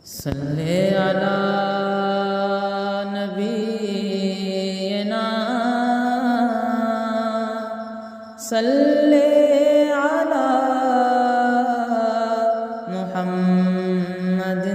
صلی علی نبینا صلی علی محمد۔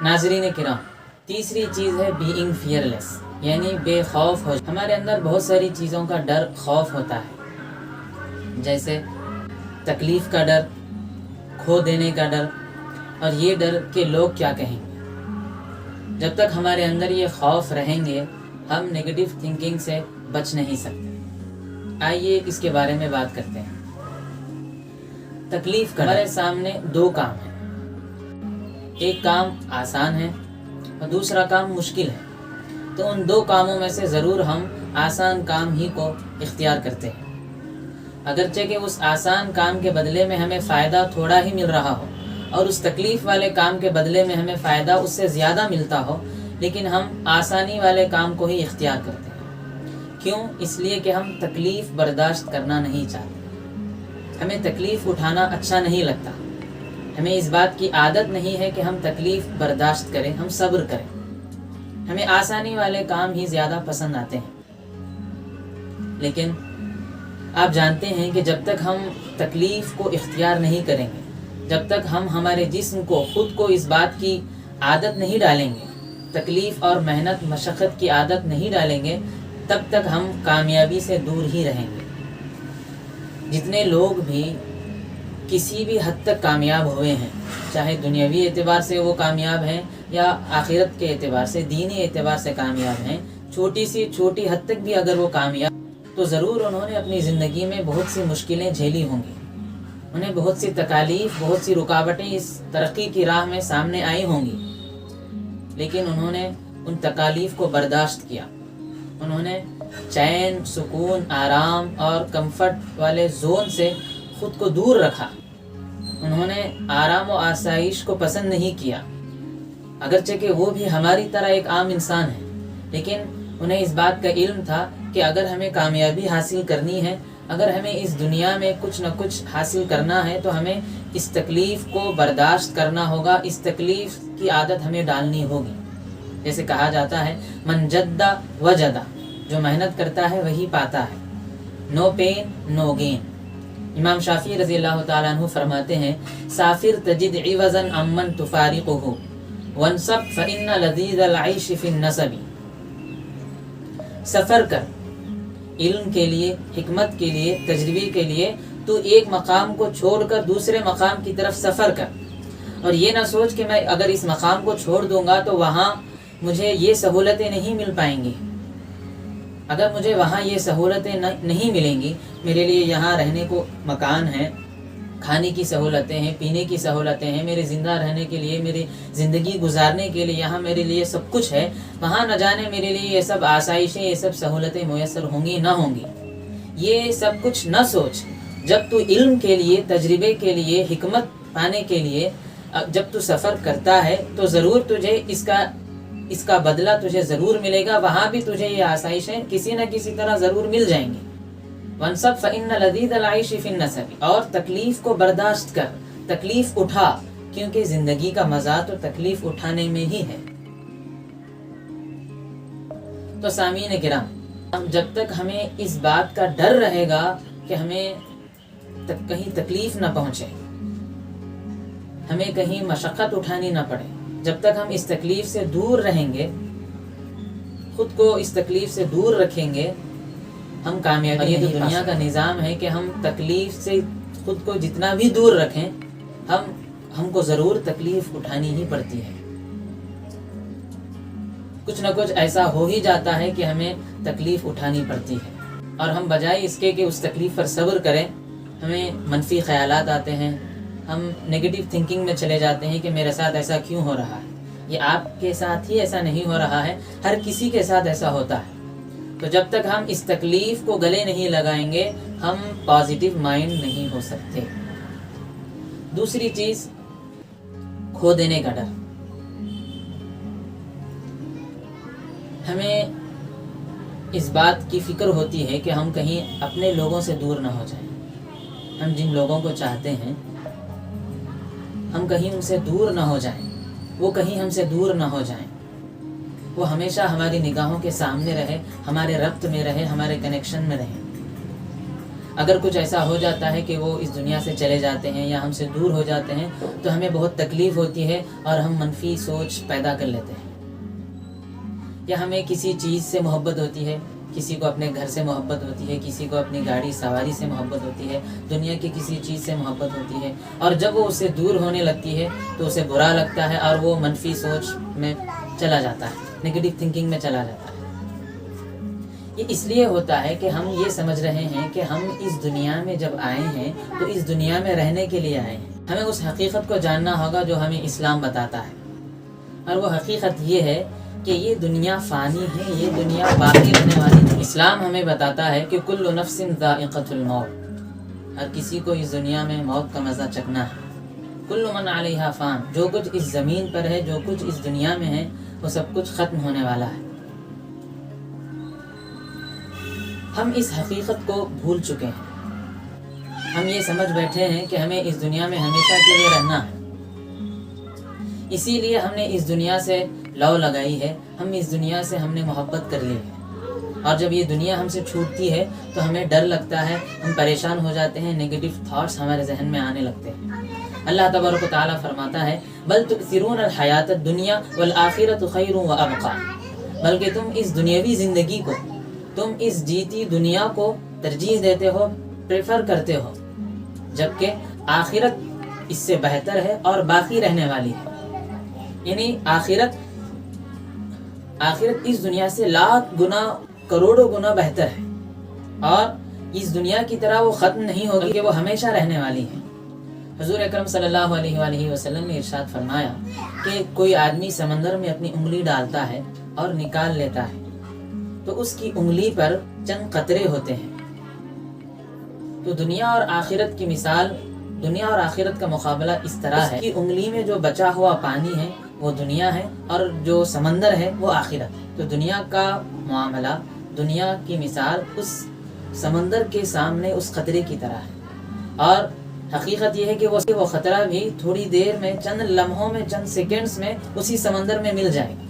ناظرین کرام، تیسری چیز ہے بینگ فیئرلیس، یعنی بے خوف ہو۔ ہمارے اندر بہت ساری چیزوں کا ڈر، خوف ہوتا ہے، جیسے تکلیف کا ڈر، کھو دینے کا ڈر، اور یہ ڈر کہ لوگ کیا کہیں گے۔ جب تک ہمارے اندر یہ خوف رہیں گے ہم نیگیٹو تھنکنگ سے بچ نہیں سکتے۔ آئیے اس کے بارے میں بات کرتے ہیں۔ تکلیف کا ڈر۔ ہمارے سامنے دو کام ہیں، ایک کام آسان ہے اور دوسرا کام مشکل ہے، تو ان دو کاموں میں سے ضرور ہم آسان کام ہی کو اختیار کرتے ہیں، اگرچہ کہ اس آسان کام کے بدلے میں ہمیں فائدہ تھوڑا ہی مل رہا ہو اور اس تکلیف والے کام کے بدلے میں ہمیں فائدہ اس سے زیادہ ملتا ہو، لیکن ہم آسانی والے کام کو ہی اختیار کرتے ہیں۔ کیوں؟ اس لیے کہ ہم تکلیف برداشت کرنا نہیں چاہتے، ہمیں تکلیف اٹھانا اچھا نہیں لگتا، ہمیں اس بات کی عادت نہیں ہے کہ ہم تکلیف برداشت کریں، ہم صبر کریں، ہمیں آسانی والے کام ہی زیادہ پسند آتے ہیں۔ لیکن آپ جانتے ہیں کہ جب تک ہم تکلیف کو اختیار نہیں کریں گے، جب تک ہم ہمارے جسم کو، خود کو اس بات کی عادت نہیں ڈالیں گے، تکلیف اور محنت مشقت کی عادت نہیں ڈالیں گے، تب تک ہم کامیابی سے دور ہی رہیں گے۔ جتنے لوگ بھی کسی بھی حد تک کامیاب ہوئے ہیں، چاہے دنیاوی اعتبار سے وہ کامیاب ہیں یا آخرت کے اعتبار سے، دینی اعتبار سے کامیاب ہیں، چھوٹی سی چھوٹی حد تک بھی اگر وہ کامیاب، تو ضرور انہوں نے اپنی زندگی میں بہت سی مشکلیں جھیلی ہوں گی، انہیں بہت سی تکالیف، بہت سی رکاوٹیں اس ترقی کی راہ میں سامنے آئی ہوں گی، لیکن انہوں نے ان تکالیف کو برداشت کیا، انہوں نے چین، سکون، آرام اور کمفرٹ والے زون سے خود کو دور رکھا، انہوں نے آرام و آسائش کو پسند نہیں کیا، اگرچہ کہ وہ بھی ہماری طرح ایک عام انسان ہے، لیکن انہیں اس بات کا علم تھا کہ اگر ہمیں کامیابی حاصل کرنی ہے، اگر ہمیں اس دنیا میں کچھ نہ کچھ حاصل کرنا ہے، تو ہمیں اس تکلیف کو برداشت کرنا ہوگا، اس تکلیف کی عادت ہمیں ڈالنی ہوگی۔ جیسے کہا جاتا ہے من جد وجد، جو محنت کرتا ہے وہی پاتا ہے، نو پین نو گین۔ امام شافعی رضی اللہ تعالیٰ عنہ فرماتے ہیں سافر تجد عوضا عمن تفارقہ وانصب فإن لذیذ العیش فی النصب۔ سفر کر، علم کے لیے، حکمت کے لیے، تجربے کے لیے، تو ایک مقام کو چھوڑ کر دوسرے مقام کی طرف سفر کر، اور یہ نہ سوچ کہ میں اگر اس مقام کو چھوڑ دوں گا تو وہاں مجھے یہ سہولتیں نہیں مل پائیں گی، اگر مجھے وہاں یہ سہولتیں نہیں ملیں گی، میرے لیے یہاں رہنے کو مکان ہے، کھانے کی سہولتیں ہیں، پینے کی سہولتیں ہیں، میرے زندہ رہنے کے لیے، میری زندگی گزارنے کے لیے یہاں میرے لیے سب کچھ ہے، وہاں نہ جانے میرے لیے یہ سب آسائشیں، یہ سب سہولتیں میسر ہوں گی نہ ہوں گی، یہ سب کچھ نہ سوچ۔ جب تو علم کے لیے، تجربے کے لیے، حکمت پانے کے لیے جب تو سفر کرتا ہے تو ضرور تجھے اس کا بدلہ تجھے ضرور ملے گا، وہاں بھی تجھے یہ آسائشیں کسی نہ کسی طرح ضرور مل جائیں گی۔ وانصب فإن لذیذ العیش فی النصب، اور تکلیف کو برداشت کر، تکلیف اٹھا، کیونکہ زندگی کا مزہ تو تکلیف اٹھانے میں ہی ہے۔ تو سامعین کرام، جب تک ہمیں اس بات کا ڈر رہے گا کہ ہمیں کہیں تکلیف نہ پہنچے، ہمیں کہیں مشقت اٹھانی نہ پڑے، جب تک ہم اس تکلیف سے دور رہیں گے، خود کو اس تکلیف سے دور رکھیں گے، ہم کامیابی نہیں۔ یہ تو دنیا کا نظام ہے کہ ہم تکلیف سے خود کو جتنا بھی دور رکھیں، ہم کو ضرور تکلیف اٹھانی ہی پڑتی ہے، کچھ نہ کچھ ایسا ہو ہی جاتا ہے کہ ہمیں تکلیف اٹھانی پڑتی ہے، اور ہم بجائے اس کے کہ اس تکلیف پر صبر کریں، ہمیں منفی خیالات آتے ہیں، ہم نیگیٹو تھنکنگ میں چلے جاتے ہیں کہ میرے ساتھ ایسا کیوں ہو رہا ہے، یہ آپ کے ساتھ ہی ایسا نہیں ہو رہا ہے، ہر کسی کے ساتھ ایسا ہوتا ہے۔ تو جب تک ہم اس تکلیف کو گلے نہیں لگائیں گے، ہم پازیٹیو مائنڈ نہیں ہو سکتے۔ دوسری چیز، کھو دینے کا ڈر۔ ہمیں اس بات کی فکر ہوتی ہے کہ ہم کہیں اپنے لوگوں سے دور نہ ہو جائیں، ہم جن لوگوں کو چاہتے ہیں ہم کہیں ان سے دور نہ ہو جائیں، وہ کہیں ہم سے دور نہ ہو جائیں، وہ ہمیشہ ہماری نگاہوں کے سامنے رہے، ہمارے ربط میں رہے، ہمارے کنیکشن میں رہے۔ اگر کچھ ایسا ہو جاتا ہے کہ وہ اس دنیا سے چلے جاتے ہیں یا ہم سے دور ہو جاتے ہیں تو ہمیں بہت تکلیف ہوتی ہے اور ہم منفی سوچ پیدا کر لیتے ہیں۔ یا ہمیں کسی چیز سے محبت ہوتی ہے، کسی کو اپنے گھر سے محبت ہوتی ہے، کسی کو اپنی گاڑی سواری سے محبت ہوتی ہے، دنیا کی کسی چیز سے محبت ہوتی ہے، اور جب وہ اس سے دور ہونے لگتی ہے تو اسے برا لگتا ہے اور وہ منفی سوچ میں چلا جاتا ہے، نگیٹو تھنکنگ میں چلا جاتا ہے۔ یہ اس لیے ہوتا ہے کہ ہم یہ سمجھ رہے ہیں کہ ہم اس دنیا میں جب آئے ہیں تو اس دنیا میں رہنے کے لیے آئے ہیں۔ ہمیں اس حقیقت کو جاننا ہوگا جو ہمیں اسلام بتاتا ہے، اور وہ حقیقت یہ ہے کہ یہ دنیا فانی ہے، یہ دنیا باقی رہنے والی ہے۔ اسلام ہمیں بتاتا ہے کہ کل نفس ذائقۃ الموت، ہر کسی کو اس دنیا میں موت کا مزہ چکھنا ہے۔ کل من علیہا فان، جو کچھ اس زمین پر ہے، جو کچھ اس دنیا میں ہے، وہ سب کچھ ختم ہونے والا ہے۔ ہم اس حقیقت کو بھول چکے ہیں، ہم یہ سمجھ بیٹھے ہیں کہ ہمیں اس دنیا میں ہمیشہ کے لیے رہنا ہے، اسی لیے ہم نے اس دنیا سے لو لگائی ہے، ہم اس دنیا سے ہم نے محبت کر لی ہے، اور جب یہ دنیا ہم سے چھوٹتی ہے تو ہمیں ڈر لگتا ہے، ہم پریشان ہو جاتے ہیں، نیگیٹو تھاٹس ہمارے ذہن میں آنے لگتے ہیں۔ اللہ تبارک و تعالیٰ فرماتا ہے بل تؤثرون الحیات الدنیا والآخرۃ خیر وابقیٰ، بلکہ تم اس دنیاوی زندگی کو، تم اس جیتی دنیا کو ترجیح دیتے ہو، پریفر کرتے ہو، جبکہ آخرت اس سے بہتر ہے اور باقی رہنے والی ہے۔ یعنی آخرت اس دنیا سے لاکھ گنا، کروڑوں گنا بہتر ہے، اور اس دنیا کی طرح وہ ختم نہیں ہوگی کہ وہ ہمیشہ رہنے والی ہے۔ حضور اکرم صلی اللہ علیہ وآلہ وسلم نے ارشاد فرمایا کہ کوئی آدمی سمندر میں اپنی انگلی ڈالتا ہے اور نکال لیتا ہے تو اس کی انگلی پر چند قطرے ہوتے ہیں۔ تو دنیا اور آخرت کی مثال، دنیا اور آخرت کا مقابلہ اس طرح ہے کہ انگلی میں جو بچا ہوا پانی ہے وہ دنیا ہے، اور جو سمندر ہے وہ آخرت ہے۔ تو دنیا کا معاملہ، دنیا کی مثال اس سمندر کے سامنے اس قطرے کی طرح ہے، اور حقیقت یہ ہے کہ وہ خطرہ بھی تھوڑی دیر میں، چند لمحوں میں، چند سیکنڈز میں اسی سمندر میں مل جائے گا۔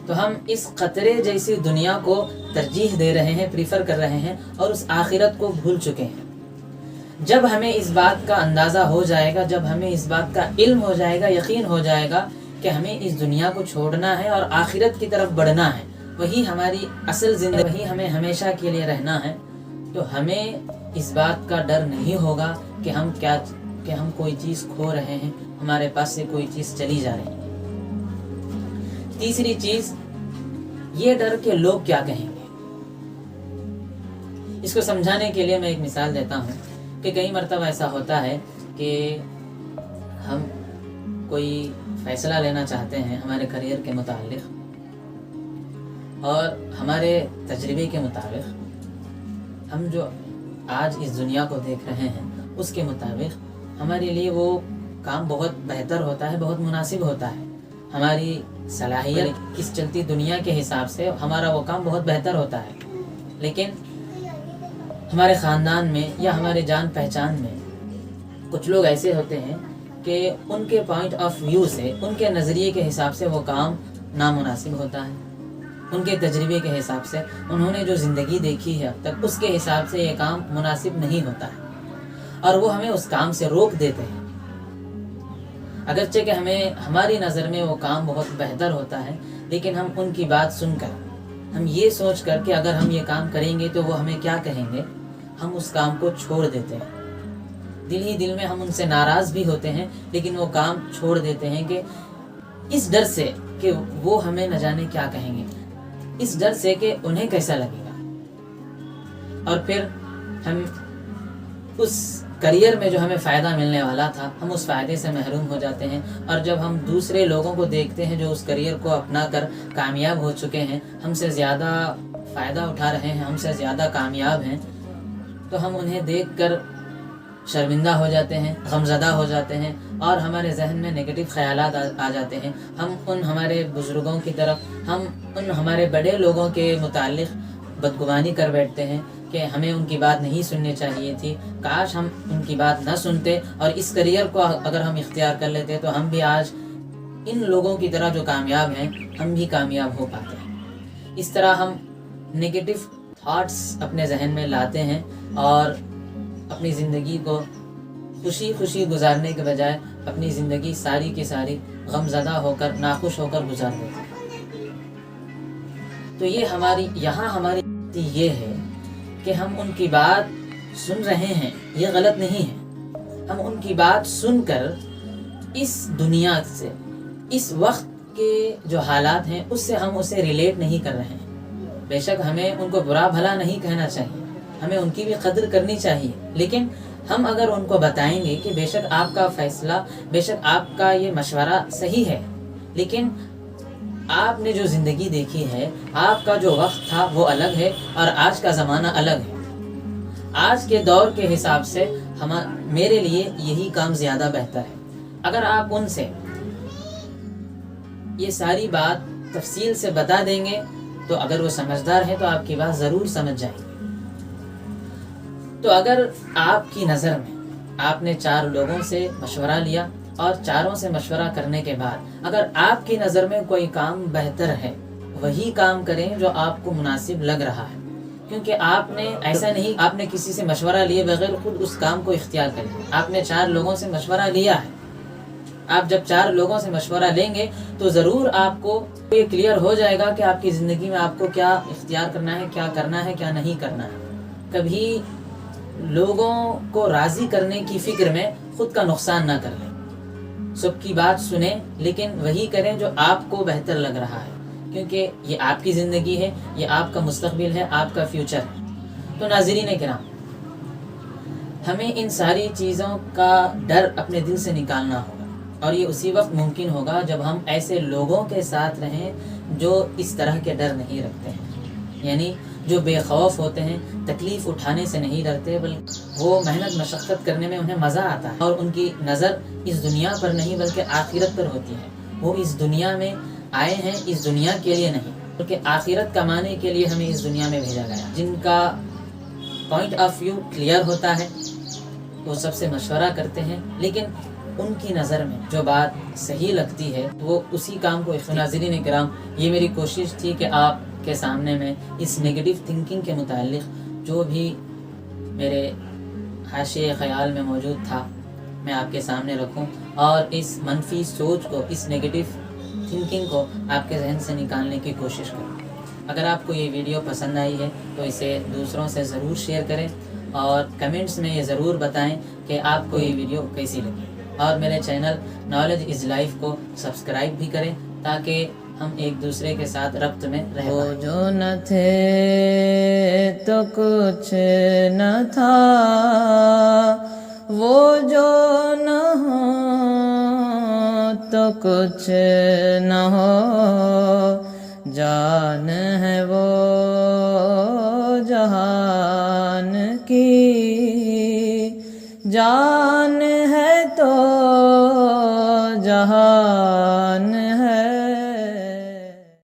تو ہم اس قطرے جیسی دنیا کو ترجیح دے رہے ہیں، پریفر کر رہے ہیں، اور اس آخرت کو بھول چکے ہیں۔ جب ہمیں اس بات کا اندازہ ہو جائے گا، جب ہمیں اس بات کا علم ہو جائے گا، یقین ہو جائے گا کہ ہمیں اس دنیا کو چھوڑنا ہے اور آخرت کی طرف بڑھنا ہے، وہی ہماری اصل زندگی، وہی ہمیں ہمیشہ کے لیے رہنا ہے، تو ہمیں اس بات کا ڈر نہیں ہوگا کہ ہم کوئی چیز کھو رہے ہیں، ہمارے پاس سے کوئی چیز چلی جا رہی ہے۔ تیسری چیز یہ ڈر کہ لوگ کیا کہیں گے۔ اس کو سمجھانے کے لیے میں ایک مثال دیتا ہوں کہ کئی مرتبہ ایسا ہوتا ہے کہ ہم کوئی فیصلہ لینا چاہتے ہیں ہمارے کریئر کے متعلق، اور ہمارے تجربے کے مطابق، ہم جو آج اس دنیا کو دیکھ رہے ہیں اس کے مطابق ہمارے لیے وہ کام بہت بہتر ہوتا ہے، بہت مناسب ہوتا ہے۔ ہماری صلاحیت اس چلتی دنیا کے حساب سے ہمارا وہ کام بہت بہتر ہوتا ہے، لیکن ہمارے خاندان میں یا ہمارے جان پہچان میں کچھ لوگ ایسے ہوتے ہیں کہ ان کے پوائنٹ آف ویو سے، ان کے نظریے کے حساب سے وہ کام نامناسب ہوتا ہے، ان کے تجربے کے حساب سے، انہوں نے جو زندگی دیکھی ہے اب تک، اس کے حساب سے یہ کام مناسب نہیں ہوتا ہے، اور وہ ہمیں اس کام سے روک دیتے ہیں، اگرچہ کہ ہماری نظر میں وہ کام بہت بہتر ہوتا ہے، لیکن ہم ان کی بات سن کر، ہم یہ سوچ کر کہ اگر ہم یہ کام کریں گے تو وہ ہمیں کیا کہیں گے، ہم اس کام کو چھوڑ دیتے ہیں۔ دل ہی دل میں ہم ان سے ناراض بھی ہوتے ہیں، لیکن وہ کام چھوڑ دیتے ہیں کہ اس ڈر سے کہ وہ ہمیں نہ جانے کیا کہیں گے، اس ڈر سے کہ انہیں کیسا لگے گا، اور پھر ہم اس کریئر میں جو ہمیں فائدہ ملنے والا تھا، ہم اس فائدے سے محروم ہو جاتے ہیں، اور جب ہم دوسرے لوگوں کو دیکھتے ہیں جو اس کریئر کو اپنا کر کامیاب ہو چکے ہیں، ہم سے زیادہ فائدہ اٹھا رہے ہیں، ہم سے زیادہ کامیاب ہیں، تو ہم انہیں دیکھ کر شرمندہ ہو جاتے ہیں، غمزدہ ہو جاتے ہیں، اور ہمارے ذہن میں نیگیٹو خیالات آ جاتے ہیں۔ ہم ان ہمارے بزرگوں کی طرف، ہم ان ہمارے بڑے لوگوں کے متعلق بدگمانی کر بیٹھتے ہیں، کہ ہمیں ان کی بات نہیں سننی چاہیے تھی، کاش ہم ان کی بات نہ سنتے اور اس کریئر کو اگر ہم اختیار کر لیتے تو ہم بھی آج ان لوگوں کی طرح جو کامیاب ہیں ہم بھی کامیاب ہو پاتے ہیں۔ اس طرح ہم نگیٹو تھاٹس اپنے ذہن میں لاتے ہیں اور اپنی زندگی کو خوشی خوشی گزارنے کے بجائے اپنی زندگی ساری کی ساری غم زدہ ہو کر، ناخوش ہو کر گزار دیتے ہیں۔ تو یہ ہماری یہ ہے کہ ہم ان کی بات سن رہے ہیں، یہ غلط نہیں ہے، ہم ان کی بات سن کر اس دنیا سے، اس وقت کے جو حالات ہیں اس سے ہم اسے ریلیٹ نہیں کر رہے ہیں۔ بے شک ہمیں ان کو برا بھلا نہیں کہنا چاہیے، ہمیں ان کی بھی قدر کرنی چاہیے، لیکن ہم اگر ان کو بتائیں گے کہ بے شک آپ کا فیصلہ، بے شک آپ کا یہ مشورہ صحیح ہے، لیکن آپ نے جو زندگی دیکھی ہے، آپ کا جو وقت تھا وہ الگ ہے اور آج کا زمانہ الگ ہے، آج کے دور کے حساب سے میرے لیے یہی کام زیادہ بہتر ہے۔ اگر آپ ان سے یہ ساری بات تفصیل سے بتا دیں گے تو اگر وہ سمجھدار ہے تو آپ کی بات ضرور سمجھ جائیں گے۔ تو اگر آپ کی نظر میں آپ نے 4 لوگوں سے مشورہ لیا اور چاروں سے مشورہ کرنے کے بعد اگر آپ کی نظر میں کوئی کام بہتر ہے، وہی کام کریں جو آپ کو مناسب لگ رہا ہے، کیونکہ آپ نے ایسا نہیں آپ نے کسی سے مشورہ لیے بغیر خود اس کام کو اختیار کر لیا، آپ نے 4 لوگوں سے مشورہ لیا ہے۔ آپ جب 4 لوگوں سے مشورہ لیں گے تو ضرور آپ کو یہ کلیئر ہو جائے گا کہ آپ کی زندگی میں آپ کو کیا اختیار کرنا ہے، کیا کرنا ہے، کیا نہیں کرنا ہے۔ کبھی لوگوں کو راضی کرنے کی فکر میں خود کا نقصان نہ کر لیں، سب کی بات سنیں لیکن وہی کریں جو آپ کو بہتر لگ رہا ہے، کیونکہ یہ آپ کی زندگی ہے، یہ آپ کا مستقبل ہے، آپ کا فیوچر ہے۔ تو ناظرین کرام، ہمیں ان ساری چیزوں کا ڈر اپنے دل سے نکالنا ہوگا، اور یہ اسی وقت ممکن ہوگا جب ہم ایسے لوگوں کے ساتھ رہیں جو اس طرح کے ڈر نہیں رکھتے ہیں، یعنی جو بے خوف ہوتے ہیں، تکلیف اٹھانے سے نہیں ڈرتے، بلکہ وہ محنت مشقت کرنے میں انہیں مزہ آتا ہے، اور ان کی نظر اس دنیا پر نہیں بلکہ آخرت پر ہوتی ہے۔ وہ اس دنیا میں آئے ہیں اس دنیا کے لیے نہیں بلکہ آخرت کمانے کے لیے ہمیں اس دنیا میں بھیجا گیا، جن کا پوائنٹ آف ویو کلیئر ہوتا ہے، وہ سب سے مشورہ کرتے ہیں، لیکن ان کی نظر میں جو بات صحیح لگتی ہے وہ اسی کام کو اختیار۔ ناظرین کرام، یہ میری کوشش تھی کہ آپ کے سامنے میں اس نیگیٹو تھنکنگ کے متعلق جو بھی میرے حاشیے خیال میں موجود تھا میں آپ کے سامنے رکھوں، اور اس منفی سوچ کو، اس نیگیٹو تھنکنگ کو آپ کے ذہن سے نکالنے کی کوشش کروں۔ اگر آپ کو یہ ویڈیو پسند آئی ہے تو اسے دوسروں سے ضرور شیئر کریں، اور کمنٹس میں یہ ضرور بتائیں کہ آپ کو یہ ویڈیو کیسی لگی، اور میرے چینل نالج از لائف کو سبسکرائب بھی کریں تاکہ ہم ایک دوسرے کے ساتھ ربط میں رہ پائیں۔ وہ جو نہ تھے تو کچھ نہ تھا، وہ جو نہ ہو تو کچھ نہ ہو، جان ہے وہ جہان کی، جان ہے تو جہان